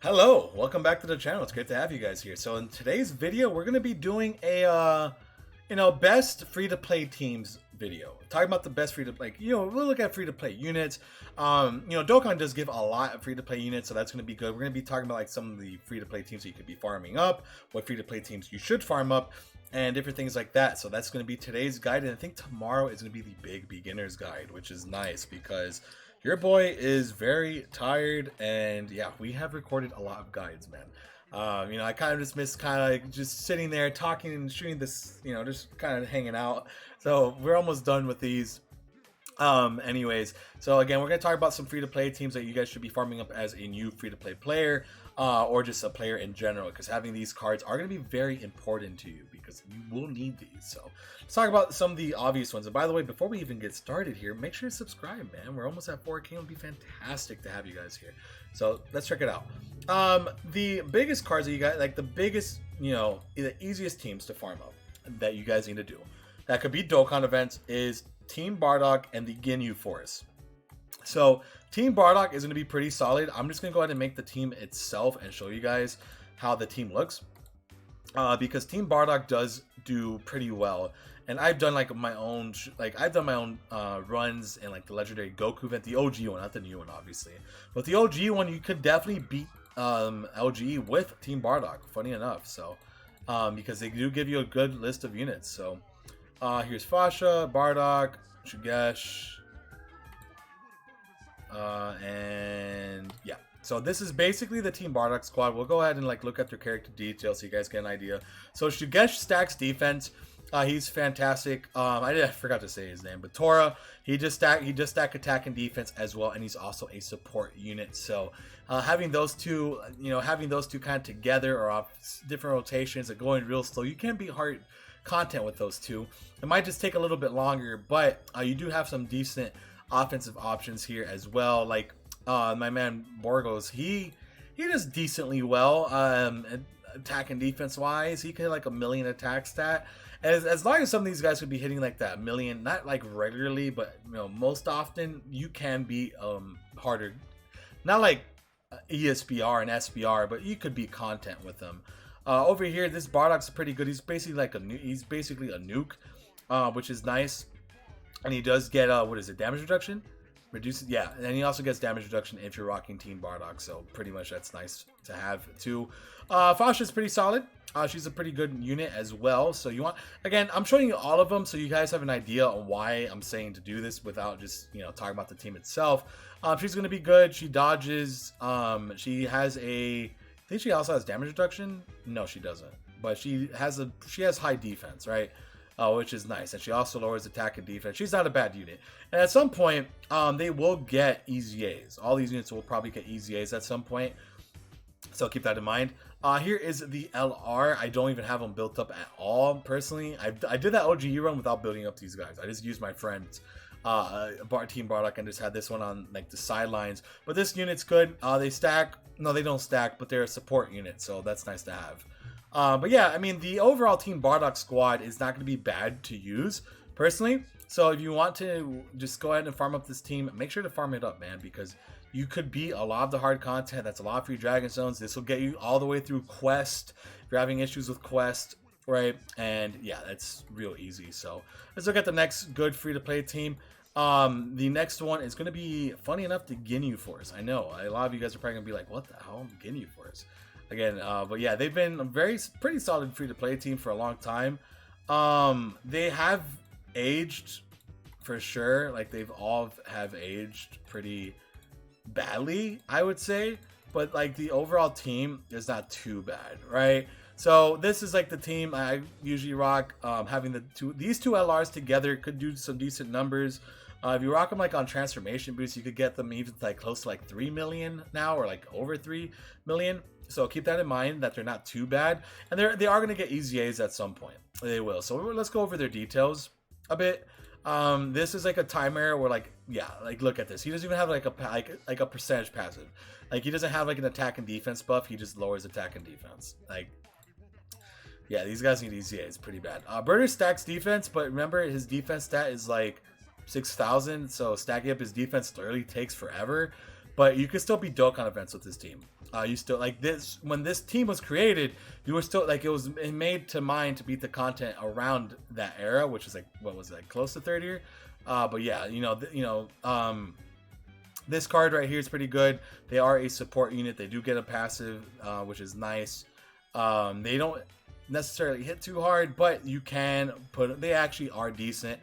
Hello, welcome back to the channel. It's great to have you guys here. So in today's video, we're going to be doing a, best free-to-play teams video. Talking about the best free-to-play, we'll look at free-to-play units. Dokkan does give a lot of free-to-play units, so that's going to be good. We're going to be talking about like some of the free-to-play teams that you could be farming up, what free-to-play teams you should farm up, and different things like that. So that's going to be today's guide, and I think tomorrow is going to be the big beginner's guide, which is nice because your boy is very tired, and yeah, we have recorded a lot of guides, man. I kind of just miss kind of like just sitting there talking and shooting this, just kind of hanging out. So we're almost done with these. Anyways, so again, we're going to talk about some free-to-play teams that you guys should be farming up as a new free-to-play player, or just a player in general, because having these cards are going to be very important to you because you will need these. So let's talk about some of the obvious ones. And by the way, before we even get started here, make sure to subscribe, man. We're almost at 4K. It would be fantastic to have you guys here. So let's check it out. The biggest cards that you got, like the biggest, the easiest teams to farm up that you guys need to do, that could be Dokkan events, is Team Bardock and the Ginyu Force. So Team Bardock is going to be pretty solid. I'm just going to go ahead and make the team itself and show you guys how the team looks, because Team Bardock does do pretty well. And I've done like my own, runs in like the legendary Goku event, the OG one, not the new one, obviously. But the OG one, you could definitely beat LGE with Team Bardock. Funny enough, so because they do give you a good list of units. So here's Fasha, Bardock, Shugesh, and yeah. So this is basically the Team Bardock squad. We'll go ahead and like look at their character details so you guys get an idea. So Shugesh stacks defense. He's fantastic. I forgot to say his name, but Tora, he just stack attack and defense as well, and he's also a support unit. So having those two, kind of together or off different rotations and going real slow, you can be hard content with those two. It might just take a little bit longer, but you do have some decent offensive options here as well. Like my man Borgos, he does decently well attack and defense wise. He could like a million attack stat. As long as some of these guys could be hitting like that million, not like regularly, but most often, you can be harder. Not like ESBR and SBR, but you could be content with them. Over here, this Bardock's pretty good. He's basically like a nuke, which is nice. And he does get what is it, damage reduction? Reduces, yeah, and he also gets damage reduction if you're rocking Team Bardock, so pretty much that's nice to have too. Fasha's pretty solid. She's a pretty good unit as well. So you want, again, I'm showing you all of them so you guys have an idea on why I'm saying to do this without just talking about the team itself. She's gonna be good. She dodges. She has a, I think she also has damage reduction. No, she doesn't. But she has high defense, right? Which is nice, and she also lowers attack and defense. She's not a bad unit, and at some point, they will get easy A's. All these units will probably get easy A's at some point, so keep that in mind. Here is the LR. I don't even have them built up at all, personally. I did that OGE run without building up these guys. I just used my friends, Team Bardock, and just had this one on like the sidelines. But this unit's good. They stack. No, they don't stack, but they're a support unit, so that's nice to have. But yeah, I mean, the overall Team Bardock squad is not going to be bad to use, personally. So if you want to just go ahead and farm up this team, make sure to farm it up, man, because you could beat a lot of the hard content. That's a lot of free Dragon Stones. This will get you all the way through Quest, if you're having issues with Quest, right? And yeah, that's real easy. So let's look at the next good free-to-play team. The next one is going to be, funny enough, the Ginyu Force. I know, a lot of you guys are probably going to be like, what the hell, Ginyu Force? Again, but yeah, they've been a pretty solid free-to-play team for a long time. They have aged for sure. Like they've all have aged pretty badly, I would say. But like the overall team is not too bad, right? So this is like the team I usually rock. Having these two LRs together could do some decent numbers. If you rock them like on transformation boost, you could get them even like close to like 3 million now, or like over 3 million. So keep that in mind that they're not too bad, and they are going to get easy A's at some point. They will. So let's go over their details a bit. This is like a timer where like, yeah, like look at this. He doesn't even have like a percentage passive. Like he doesn't have like an attack and defense buff. He just lowers attack and defense. Like, yeah, these guys need easy A's pretty bad. Burner stacks defense, but remember his defense stat is like 6,000, so stacking up his defense literally takes forever. but you can still beat Dokkan events with this team. You still like this when this team was created. You were still like it was made to mind to beat the content around that era, which is like what was it, like close to third year. But yeah, this card right here is pretty good. They are a support unit. They do get a passive, which is nice. They don't necessarily hit too hard, but you can put. They actually are decent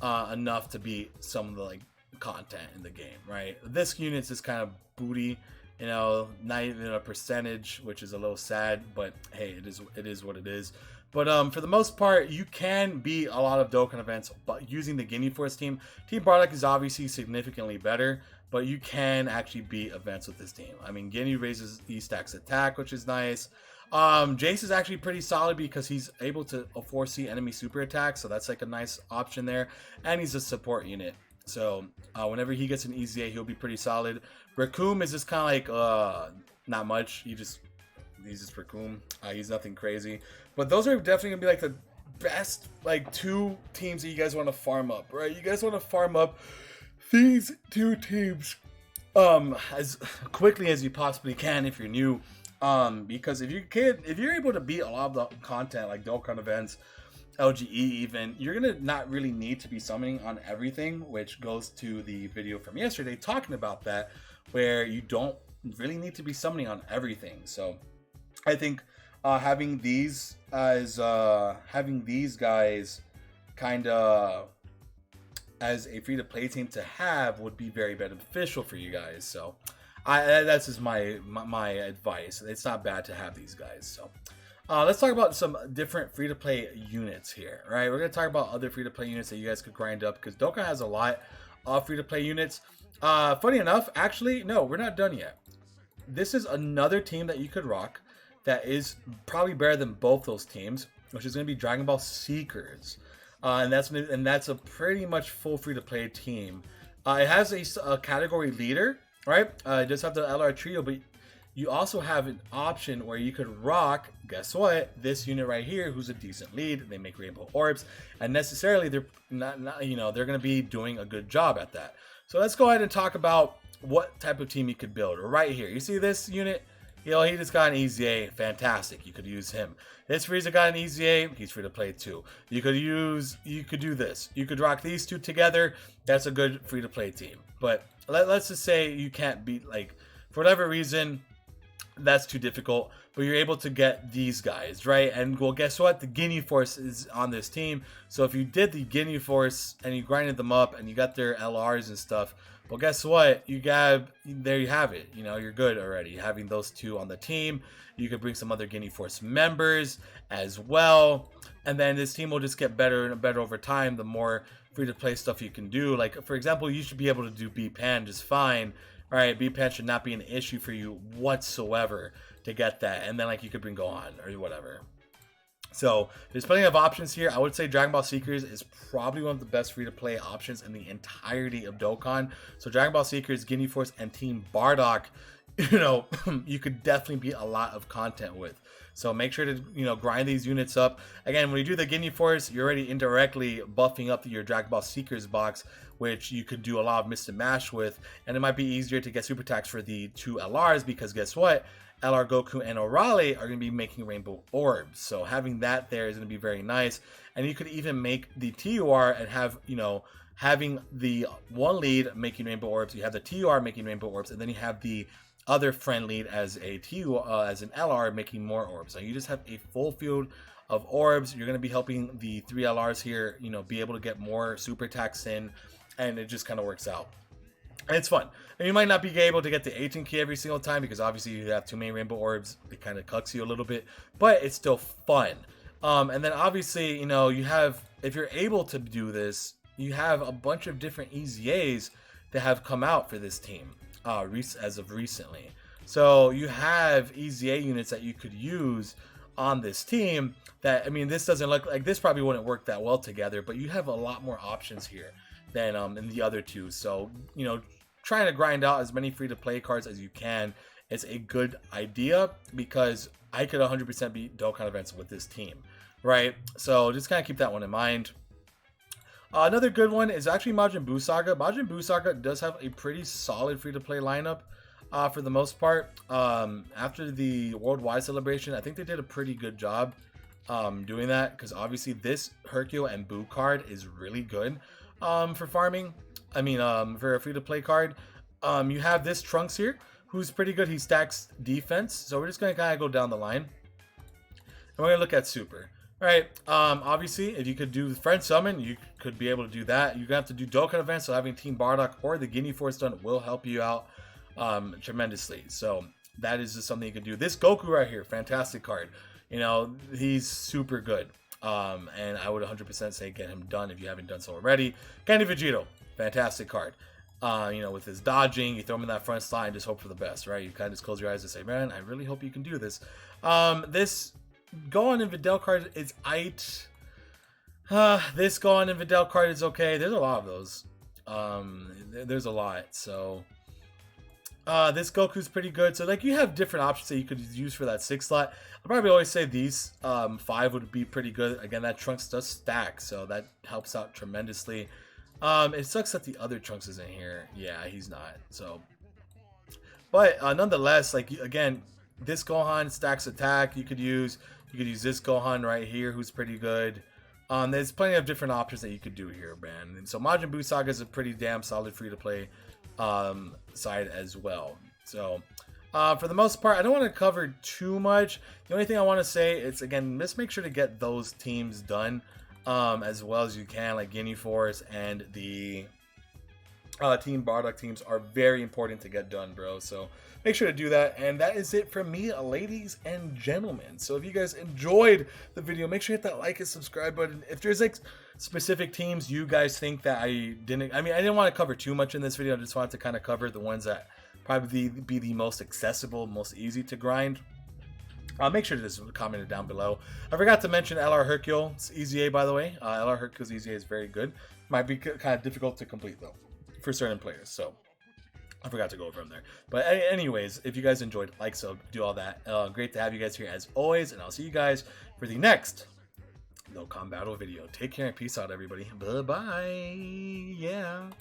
enough to beat some of the like content in the game, right? This unit's just kind of booty, not even a percentage, which is a little sad, but hey, it is what it is. But for the most part, you can beat a lot of Dokkan events, but using the Guinea Force team. Team Bardock is obviously significantly better, but you can actually beat events with this team. I mean, Guinea raises E-Stack's attack, which is nice. Jace is actually pretty solid because he's able to foresee enemy super attacks, so that's like a nice option there. And he's a support unit, so whenever he gets an EZA, he'll be pretty solid. Raccoon is just kind of like not much. He's just Raccoon. He's nothing crazy, but those are definitely gonna be like the best like two teams that you guys want to farm up, right? You guys want to farm up these two teams as quickly as you possibly can if you're new. Because if you're able to beat a lot of the content like Dokkan events, LGE even, you're gonna not really need to be summoning on everything, which goes to the video from yesterday talking about that, where you don't really need to be summoning on everything. So I think having these guys kind of as a free-to-play team to have would be very beneficial for you guys. So that's just my advice. It's not bad to have these guys. So let's talk about some different free-to-play units here. Right, we're gonna talk about other free-to-play units that you guys could grind up because Dokkan has a lot of free-to-play units. Funny enough, actually, no, we're not done yet. This is another team that you could rock that is probably better than both those teams, which is gonna be Dragon Ball Seekers. And that's a pretty much full free-to-play team. It has a category leader, right? It does have the LR trio, but you also have an option where you could rock, guess what, this unit right here, who's a decent lead. They make rainbow orbs, and necessarily they're not they're going to be doing a good job at that. So let's go ahead and talk about what type of team you could build. Right here, you see this unit? He just got an EZA, fantastic. You could use him. This Frieza got an EZA, he's free to play too. You could do this. You could rock these two together. That's a good free to play team. But let's just say you can't beat, like, for whatever reason, that's too difficult. But you're able to get these guys, right? And well, guess what? The Guinea Force is on this team. So if you did the Guinea Force and you grinded them up and you got their LRs and stuff, well, guess what? There you have it. You're good already. Having those two on the team, you could bring some other Guinea Force members as well. And then this team will just get better and better over time, the more free-to-play stuff you can do. Like, for example, you should be able to do B-Pan just fine. All right, B-Pan should not be an issue for you whatsoever to get that. And then, like, you could bring Gohan or whatever. So there's plenty of options here. I would say Dragon Ball Seekers is probably one of the best free-to-play options in the entirety of Dokkan. So Dragon Ball Seekers, Guinea Force, and Team Bardock, you could definitely beat a lot of content with. So make sure to, grind these units up. Again, when you do the Guinea Force, you're already indirectly buffing up your Dragon Ball Seekers box, which you could do a lot of mix and mash with. And it might be easier to get super attacks for the two LRs because guess what? LR Goku and Orale are going to be making rainbow orbs. So having that there is going to be very nice. And you could even make the TUR and have, having the one lead making rainbow orbs. You have the TUR making rainbow orbs. And then you have the other friend lead as a as an LR making more orbs. So you just have a full field of orbs. You're going to be helping the three LRs here, be able to get more super attacks in. And it just kind of works out. And it's fun. And you might not be able to get the 18 key every single time because obviously you have too many rainbow orbs. It kind of cucks you a little bit, but it's still fun. And then obviously, you have, if you're able to do this, you have a bunch of different EZAs that have come out for this team as of recently. So you have EZA units that you could use on this team that, this doesn't look like, this probably wouldn't work that well together, but you have a lot more options here than in the other two. So, trying to grind out as many free-to-play cards as you can is a good idea because I could 100% beat Dokkan events with this team, right? So just kind of keep that one in mind. Another good one is actually Majin Buu Saga. Majin Buu Saga does have a pretty solid free-to-play lineup. for the most part. After the worldwide celebration, I think they did a pretty good job doing that, because obviously this Hercule and Boo card is really good for farming. I mean, for a free-to-play card. You have this Trunks here, who's pretty good. He stacks defense, so we're just going to kind of go down the line. And we're going to look at Super. All right, obviously, if you could do Friend Summon, you could be able to do that. You're going to have to do Dokkan events, so having Team Bardock or the Guinea Force done will help you out tremendously. So that is just something you can do. This Goku right here, fantastic card. You know, he's super good. And I would 100% say get him done if you haven't done so already. Candy Vegito, fantastic card. You know, with his dodging, you throw him in that front slot and just hope for the best, right? You kind of just close your eyes and say, man, I really hope you can do this. This Gohan and Videl card is aight. This Gohan and Videl card is okay. There's a lot of those. There's a lot. So this Goku's pretty good. So like you have different options that you could use for that 6 slot. I'd probably always say these 5 would be pretty good. Again, that Trunks does stack, so that helps out tremendously. It sucks that the other Trunks isn't here. Yeah, he's not. So, but nonetheless, like again, this Gohan stacks attack. You could use this Gohan right here, who's pretty good. There's plenty of different options that you could do here, man. And so Majin Buu Saga is a pretty damn solid free to play side as well. So for the most part, I don't want to cover too much. The only thing I want to say is, again, just make sure to get those teams done as well as you can, like Guinea Force and the Team Bardock teams are very important to get done, bro. So make sure to do that. And that is it from me, ladies and gentlemen. So if you guys enjoyed the video, make sure you hit that like and subscribe button. If there's like specific teams you guys think that I didn't want to cover too much in this video. I just wanted to kind of cover the ones that probably be the most accessible, most easy to grind. Make sure to just comment it down below. I forgot to mention LR Hercule's EZA, by the way. LR Hercule's EZA is very good. Might be kind of difficult to complete, though, for certain players. So I forgot to go over them there. But anyways, if you guys enjoyed, like, so, do all that. Great to have you guys here as always. And I'll see you guys for the next Dokkan Battle video. Take care and peace out, everybody. Bye-bye. Yeah.